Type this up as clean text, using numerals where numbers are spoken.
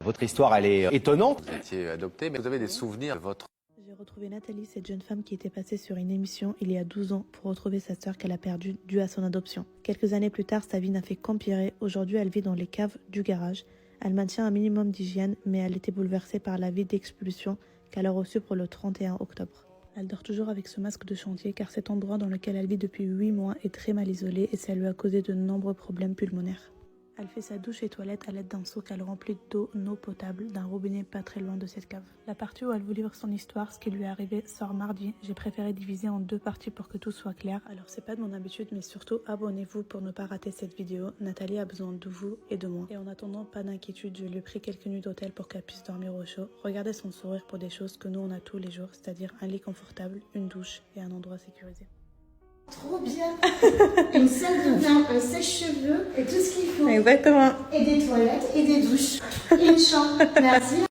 Votre histoire, elle est étonnante. Vous étiez adopté, mais vous avez des souvenirs de votre... J'ai retrouvé Nathalie, cette jeune femme qui était passée sur une émission il y a 12 ans pour retrouver sa sœur qu'elle a perdue due à son adoption. Quelques années plus tard, sa vie n'a fait qu'empirer. Aujourd'hui, elle vit dans les caves du garage. Elle maintient un minimum d'hygiène, mais elle était bouleversée par la vie d'expulsion qu'elle a reçue pour le 31 octobre. Elle dort toujours avec ce masque de chantier car cet endroit dans lequel elle vit depuis 8 mois est très mal isolé et ça lui a causé de nombreux problèmes pulmonaires. Elle fait sa douche et toilette à l'aide d'un seau qu'elle remplit d'eau non potable d'un robinet pas très loin de cette cave. La partie où elle vous livre son histoire, ce qui lui est arrivé, sort mardi. J'ai préféré diviser en 2 parties pour que tout soit clair. Alors c'est pas de mon habitude, mais surtout abonnez-vous pour ne pas rater cette vidéo. Nathalie a besoin de vous et de moi. Et en attendant, pas d'inquiétude, je lui ai pris quelques nuits d'hôtel pour qu'elle puisse dormir au chaud. Regardez son sourire pour des choses que nous on a tous les jours, c'est-à-dire un lit confortable, une douche et un endroit sécurisé. Trop bien. Une salle de bain, un sèche-cheveux et tout ce qu'il faut. Exactement. Et des toilettes et des douches. Et une chambre. Merci.